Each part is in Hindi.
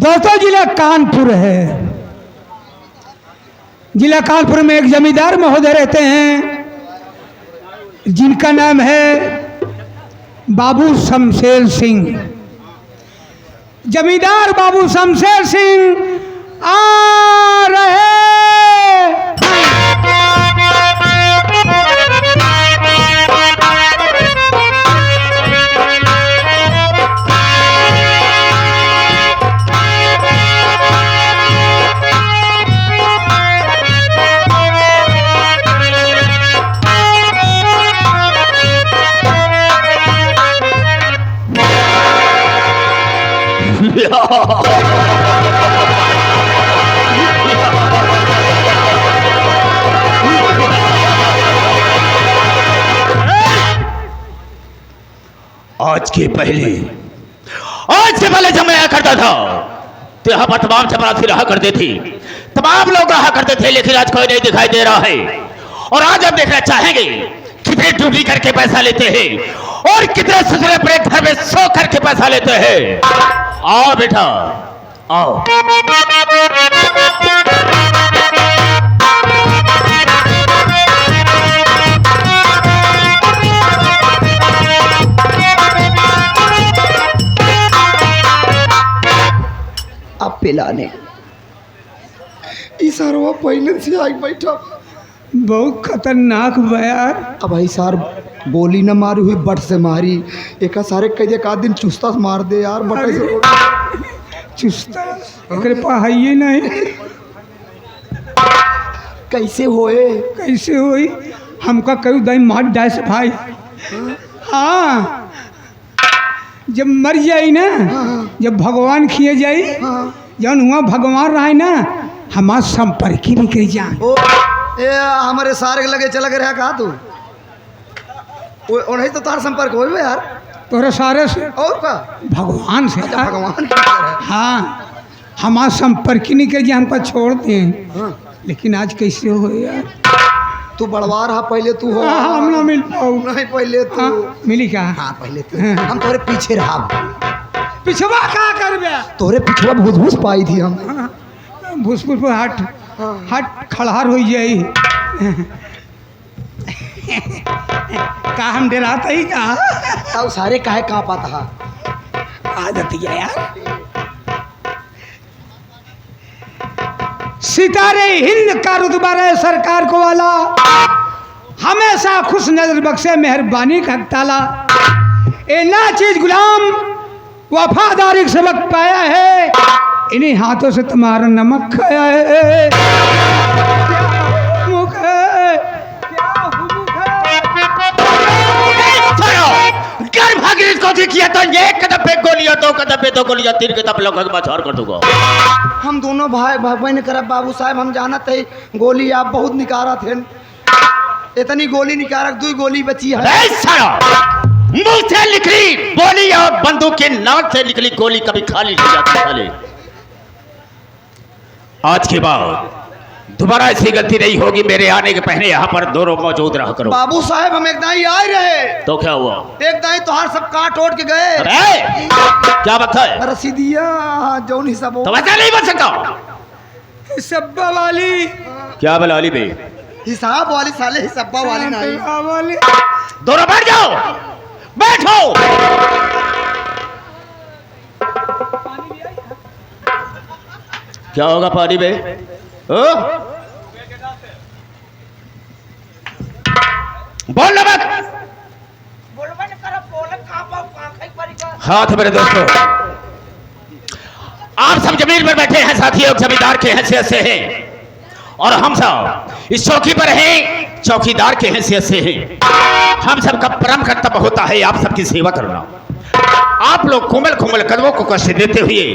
दोस्तों जिला कानपुर है। जिला कानपुर में एक जमींदार महोदय रहते हैं जिनका नाम है बाबू शमशेर सिंह। जमींदार बाबू शमशेर सिंह आ रहे। आज से पहले जब मैं आया करता था तो यहाँ पर तमाम चपरासी रहा करते थे, तमाम लोग रहा करते थे, लेकिन आज कोई नहीं दिखाई दे रहा है। और आज हम देखना चाहेंगे कितने ड्यूटी करके पैसा लेते हैं और कितने ससुरे अपने घर में सो करके पैसा लेते हैं। आओ बेटा आओ। अब पिलाने इशारा पहले से आई बैठा। बहुत खतरनाक बयार। अब भाई सार गोली न मारी हुई बट से मारी। एक सारे कह दे दिन चुस्ता से मार दे यार बट से। चुस्ता एकरे पास है ही नहीं। कैसे होए कैसे हुई हमका कहीं दाई मार डाय से भाई। हाँ जब मर जाई ना, जब भगवान खिए जाई, जब हुआ भगवान रहा ना हमार संपर्क ही निकल जाए। ओ ए हमारे सारे के लगे चला गया कहा तू नहीं तो तार संपर्क हो यार तोरे सारे से और का भगवान से। अच्छा, भगवान हाँ हमारा संपर्क ही निकल जाए, हमको छोड़ दें। लेकिन आज कैसे हो यार? तू बड़वा रहा पहले तू हो। हम ना मिल पाऊ। नहीं पहले तू। मिली क्या? हाँ पहले तू। हम तोरे पीछे रहा। पिछवा क्या कर बे? तोरे पिछवा भूस पाई थी हम। भूस पर हट हट खड़हार हो जाई। का हम डराता ही का? अब सारे काहे कहाँ पाता आदत यार। सितारे हिंद का रुतबा रहे सरकार को वाला, हमेशा खुश नजर बख्शे मेहरबानी का ताला। ए ना चीज गुलाम वफादारी का सबक पाया है, इन्हीं हाथों से तुम्हारा नमक खाया है। मुख है घर भागी को किया तो एक कदम पे गोलियां, दो कदम पे दो गोलियां, तीन कदम लगभग बचार कर दूंगा। हम दोनों भाई बहन कर बाबू साहब हम जाना थे गोली आप बहुत निकारा थे। इतनी गोली निकारा 2 गोली बची है। मुंह से निकली बोली और बंदूक के नाक से निकली गोली कभी खाली नहीं जाती साले। आज के बाद दोबारा ऐसी गलती नहीं होगी। मेरे आने के पहले यहाँ पर दोनों मौजूद रहा करो। बाबू साहब हम एक दाई आए रहे तो क्या हुआ? एक दाई तो हर सब काट ओट के गए। अरे क्या बात है? रसीदिया जौन हिसाब तो वैसा नहीं बन सकता। हिसब्बा वाली क्या बोला वाली बे? हिसाब वाली साले हिसब्बा वाली नहीं वाली। दोनों बैठ जाओ, बैठो। क्या होगा पानी में? बोल मत। हाथ मेरे दोस्तों, आप सब जमीन पर बैठे हैं साथियों, जमींदार के हैसियत से हैं और हम सब इस चौकी पर हैं चौकीदार के हैसियत से हैं। हम सबका परम कर्तव्य होता है आप सबकी सेवा करना। आप लोग कोमल कोमल कदमों को कष्ट देते हुए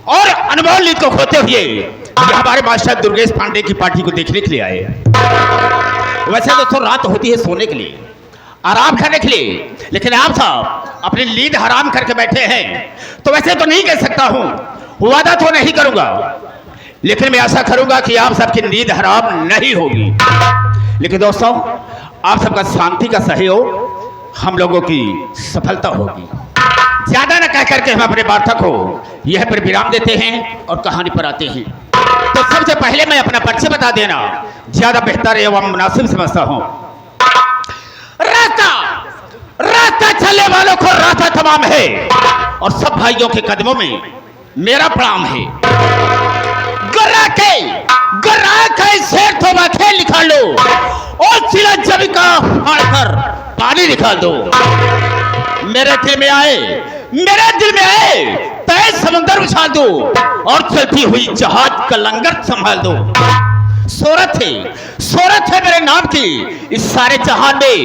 और अनमोल नींद को खोते हुए ये हमारे मास्टर दुर्गेश पांडे की पार्टी को देखने के लिए आए। वैसे दोस्तों रात होती है सोने के लिए, आराम करने के लिए, लेकिन आप सब अपनी नींद हराम करके बैठे हैं। तो वैसे तो नहीं कह सकता हूं, वादा तो नहीं करूंगा, लेकिन मैं आशा करूंगा कि आप सबकी नींद हराम नहीं होगी। लेकिन दोस्तों आप सबका शांति का सहयोग हम लोगों की सफलता होगी। ज्यादा न कह करके हम अपने वार्ता को यह पर विराम देते हैं और कहानी पर आते हैं। तो सबसे पहले मैं अपना परिचय बता देना ज्यादा बेहतर एवं मुनासिब समझता हूँ। रास्ता चलने वालों को रास्ता तमाम है और सब भाइयों के कदमों में मेरा प्रणाम है। गर्रा के शेर तो खेल निकाल लो और सिला जब का फाड़ कर पानी निकाल दो। मेरे दिल में आए तय समंदर उछाल दो और चलती हुई जहाज का लंगर संभाल दो। सोरत है मेरे नाम की इस सारे जहान में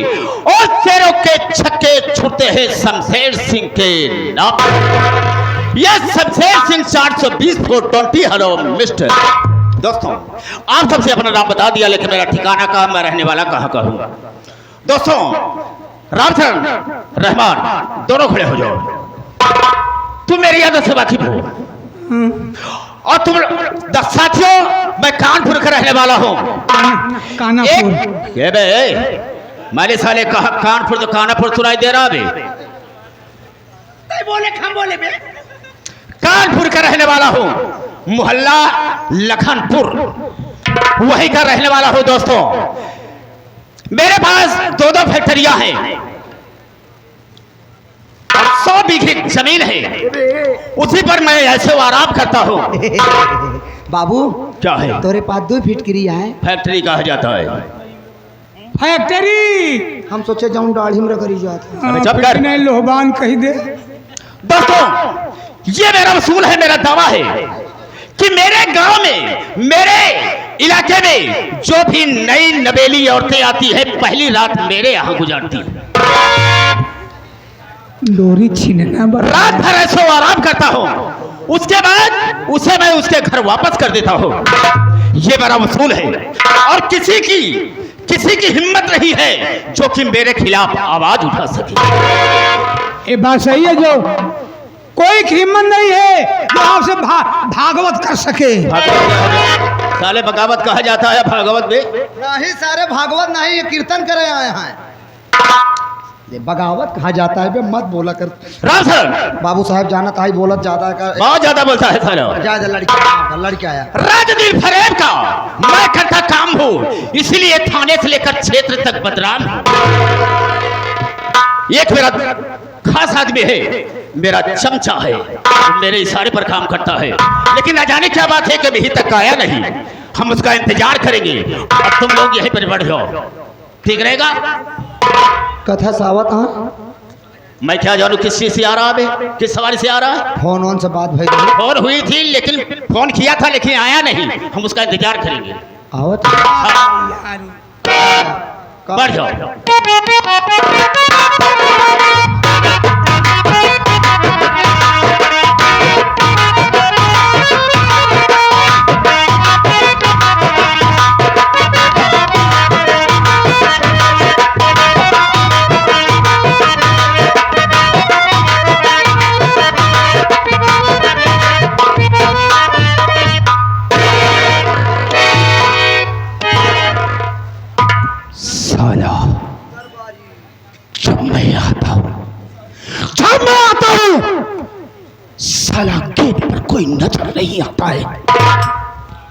और शेरों के छक्के छूटते हैं शमशेर सिंह के नाम। यह Shamsher Singh 420 foot 20। Hello mister. दोस्तों आप सबसे अपना नाम बता दिया, लेकिन मेरा ठिकाना कहाँ, मैं रहने वाला कहाँ का हूँ। दोस्तों रामचरण रहमान दोनों खड़े हो जाओ। तुम मेरी यादों से वाकिफ हो और तुम साथियों मैं कानपुर का रहने वाला हूँ। कानापुर मैंने साले कहा कानपुर तो कानापुर सुनाई दे रहा बोले बे। कानपुर का रहने वाला हूँ, मोहल्ला लखनपुर वहीं का रहने वाला हूँ। दोस्तों मेरे पास 2 फैक्ट्रियां हैं और 100 बीघे जमीन है, उसी पर मैं ऐसे आराम करता हूँ। बाबू क्या है? तोरे पास 2 फीट क्रिया है। फैक्ट्री कहा जाता है फैक्ट्री। हम सोचे जाऊं दाढ़ी में करी जाते। अबे चुप कर। नहीं लोहबान कही दे। दोस्तों ये मेरा वसूल है, मेरा दावा है कि मेरे गांव में, मेरे इलाके में जो भी नई नवेली औरतें आती है पहली रात मेरे यहाँ गुजारती है। डोरी छीनना रात भर ऐसे आराम करता हूँ, उसके बाद उसे मैं उसके घर वापस कर देता हूँ। ये मेरा वसूल है और किसी की हिम्मत नहीं है जो कि मेरे खिलाफ आवाज उठा सके। ये बात सही है, जो कोई हिम्मत नहीं है जो आपसे भागवत कर सके। साले बगावत कहा जाता है भागवत में? नहीं सारे भागवत नहीं, ये कीर्तन करे आए हैं। ये बगावत कहा जाता है बे, मत बोला कर। राम सर बाबू साहब जाना था, बोलत ज्यादा कर। बहुत ज्यादा बोलता है साला। ज्यादा लड़का आया। राजदीप फरेब का मैं करता काम हूँ, इसलिए थाने से लेकर क्षेत्र तक बदनाम हूँ। एक मेरा खास आदमी है, मेरा चमचा है, मेरे इशारे पर काम करता है, लेकिन न जाने क्या बात है कि अभी तक आया नहीं। हम उसका इंतजार करेंगे और तुम लोग यहीं पर बढ़ जाओ, ठीक रहेगा? कथा सावत हाँ, मैं क्या जानू किस चीज से आ रहा है, किस सवारी से आ रहा है। फोन से बात भाई फोन हुई थी, लेकिन फोन किया था लेकिन आया नहीं। हम उसका इंतजार करेंगे। आवत बढ़ जाओ। साला गेट पर कोई नजर नहीं आता है।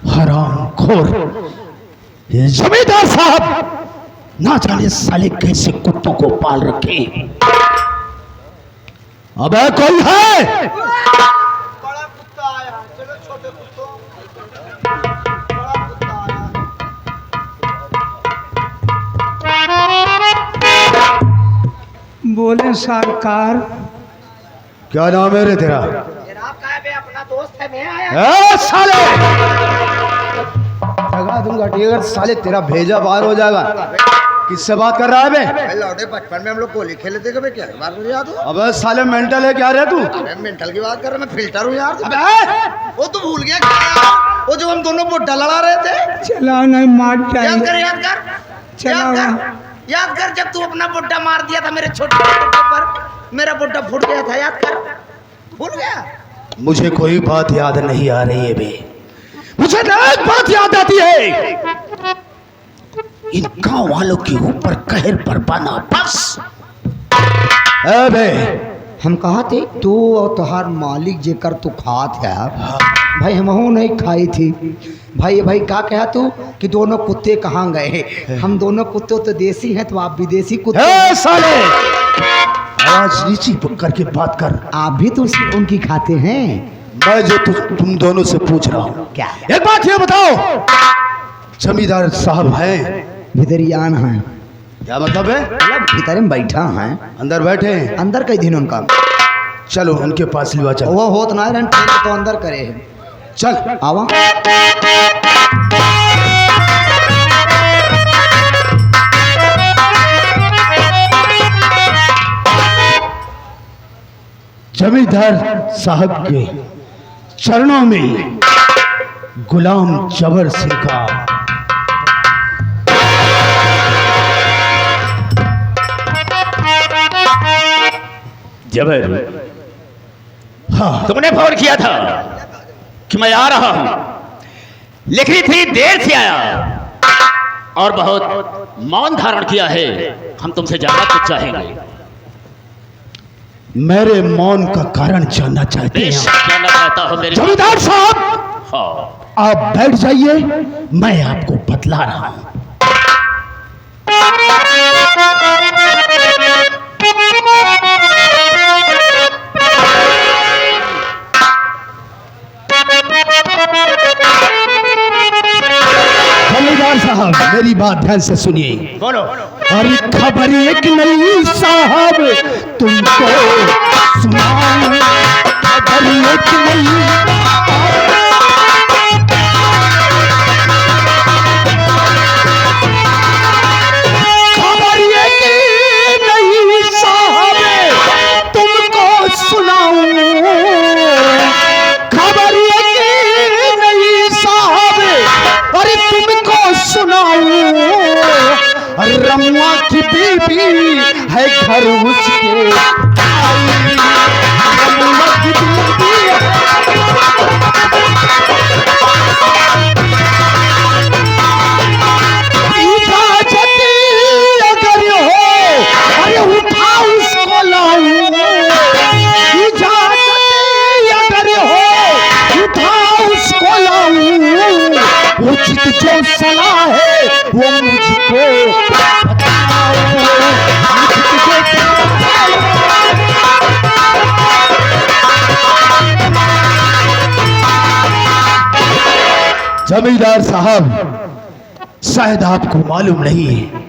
हरामखोर जमींदार साहब ना जाने साले कैसे कुत्तों को पाल रखे। अबे कोई है? बड़ा कुत्ता आया, चलो छोटे कुत्तों। बोले सरकार। क्या नाम है रे तेरा? अपना दोस्त है, मैं आया। ए साले जगा दूंगा, ठीक है साले, तेरा भेजा बाहर हो जाएगा। किससे बात कर रहा है बे? लौटे बचपन में हम लोग गोली खेले थे, कभी क्या बात मुझे याद हो? अबे साले मेंटल है क्या रे तू? अरे मेंटल की बात कर रहा, मैं फिल्टर हूँ यार। अबे वो तू भूल गया क्या? वो जो हम दोनों बुड्ढा लड़ा रहे थे। चला नहीं मार याद कर, याद कर जब तू अपना बुड्ढा मार दिया था मेरे छोटे बुड्ढे पर, मेरा बुड्ढा फूट गया था, याद कर। भूल गया? मुझे कोई बात याद नहीं आ रही है बे, मुझे एक बात याद आती है। इन गांव वालों के ऊपर कहर बरपाना बस। ए बे हम कहा थे तू और तुहार मालिक जेकर तू खात है भाई, हमहू नहीं खाई थी भाई का कहा तू कि दोनों कुत्ते कहाँ गए? हम दोनों कुत्ते तो देसी हैं, तो आप विदेशी कुत्ते ए साले, आवाज नीची करके बात कर। आप भी तो उनकी खाते हैं? मैं जो तुम दोनों से पूछ रहा हूँ, क्या एक बात ये बताओ, जमींदार साहब हैं? भितरियान हैं। क्या मतलब है? मतलब भीतर में बैठा हैं, अंदर बैठे हैं? अंदर कई दिन उनका। चलो उनके पास लिवा चलो। वो होत ना रन तो अंदर करे है। चल आवा। जमींदार साहब के चरणों में गुलाम जबर सिंह का जबर, हाँ तुमने फोन किया था कि मैं आ रहा हूं, लेकिन इतनी देर से आया और बहुत मौन धारण किया है। हम तुमसे जानना कुछ चाहेंगे। मेरे मौन का कारण जानना चाहते हैं? बेशक जानना चाहता हूं मेरे जमींदार साहब, हाँ। आप बैठ जाइए, मैं आपको बतला रहा हूं। जमींदार साहब, मेरी बात ध्यान से सुनिए। बोलो। अरे खबर एक नहीं साहब तुमको सुनाऊं, खबर एक नहीं। खबर एक नहीं साहब तुमको सुनाऊं, खबर एक नहीं साहब अरे तुमको सुनाऊं। अरे रमुआ की बीबी है घर उसके, रमुआ की बीबी इजाजत अगर हो अरे उठा उसको लाऊं, इजाजत अगर हो उठा उसको लाऊं। उचित जो सलाह है वो मुझको बताओ, उचित जो जमींदार साहब, शायद आपको मालूम नहीं है,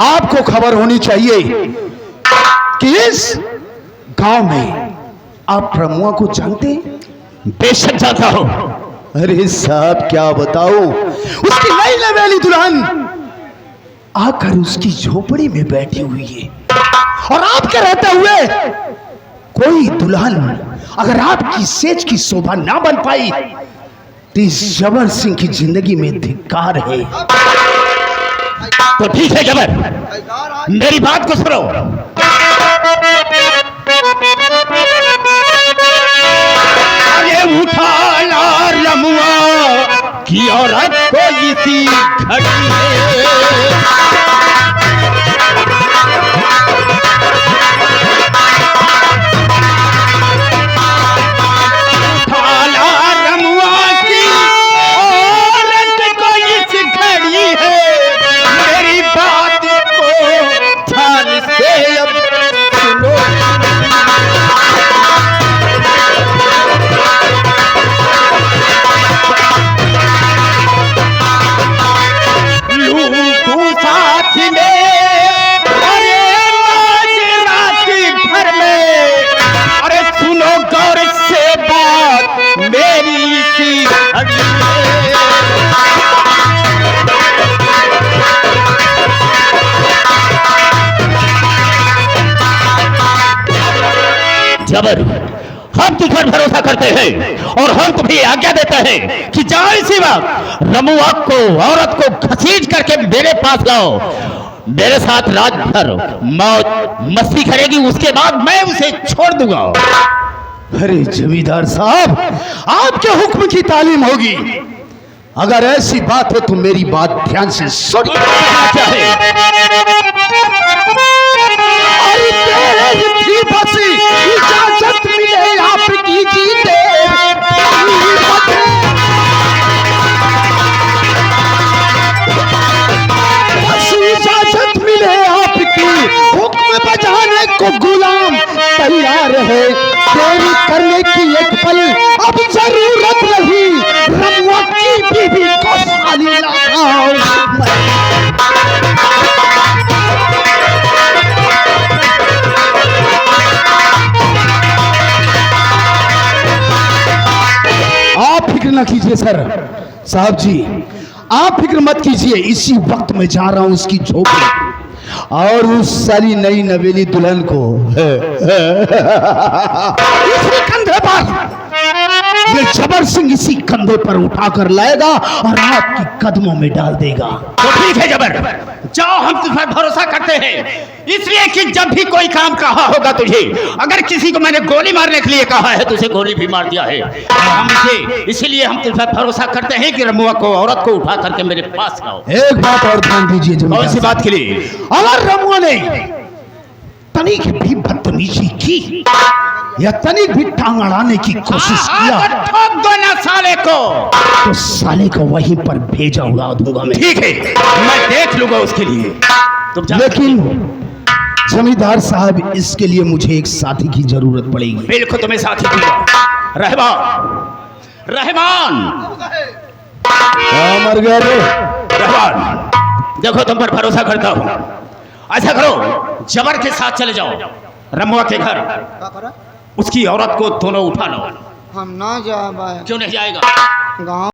आपको खबर होनी चाहिए कि इस गांव में आप रमुआ को जानते हैं? बेशक जानता हूं। अरे साहब क्या बताओ, उसकी नई नवेली दुल्हन आकर उसकी झोपड़ी में बैठी हुई है, और आपके रहते हुए कोई दुल्हन अगर आपकी सेज की शोभा ना बन पाई तो इस जबर सिंह की जिंदगी में धिक्कार है। तो ठीक है जबर, मेरी बात को सुनो। अरे उठा ला रमुआ की औरत को इसी घड़ी है। उठा ला रमुआ की औरत को इस घड़ी है। मेरी बात को ध्यान से अब सुनो। लूटू साथ में अरे आज रात भर में, अरे सुनो गौर से बात मेरी सी घड़ी में। जबर, हम तुझ पर भरोसा करते हैं और हम तुम्हें आज्ञा देते हैं कि जाओ इसी वक्त रमुआ को औरत को घसीट करके मेरे पास लाओ। मेरे साथ रात भर मौज मस्ती करेगी, उसके बाद मैं उसे छोड़ दूंगा। अरे जमींदार साहब, आपके हुक्म की तालीम होगी। अगर ऐसी बात है तो मेरी बात ध्यान से सुनिए। क्या है? अरे तेज थी है तेरी करने की एक पल अब जरूरत नहीं, रमुआ की बीवी को साली लाओ। आप फिक्र ना कीजिए सर साहब जी, आप फिक्र मत कीजिए, इसी वक्त मैं जा रहा हूं उसकी झोपड़ी और उस साली नई नवेली दुल्हन को इसी कंधे पर, ये जबर सिंह इसी कंधे पर उठाकर लाएगा और आपके कदमों में डाल देगा। तो ठीक है जबर, जाओ, हम तुझ पर भरोसा करते हैं, इसलिए कि जब भी कोई काम कहा होगा तुझे, अगर किसी को मैंने गोली मारने के लिए कहा है, तुझे गोली भी मार दिया है। हम इसीलिए हम तुझ पर भरोसा करते हैं कि रमुआ को, औरत को उठा करके मेरे पास लाओ। एक बात और ध्यान दीजिए, कौन सी बात के लिए? अगर रमुआ ने तनिक भी बदतमीजी की या तनिक भी टांग अड़ाने की कोशिश किया तो ठोक दो ना साले को, तो साले को वहीं पर भेजा उड़ा दूंगा मैं। ठीक है, मैं देख लूंगा उसके लिए। तुम जा। लेकिन जमींदार साहब, इसके लिए मुझे एक साथी की जरूरत पड़ेगी। बिल्कुल तुम्हें साथी दूंगा। रहमान, रहमान, मर गया रे। रहमान, देखो तुम पर भरोसा करता हूँ, ऐसा करो, जबर के साथ चले जाओ रमुआ के घर, उसकी औरत को दोनों उठा लो। हम ना जा क्यों नहीं जाएगा? गाँव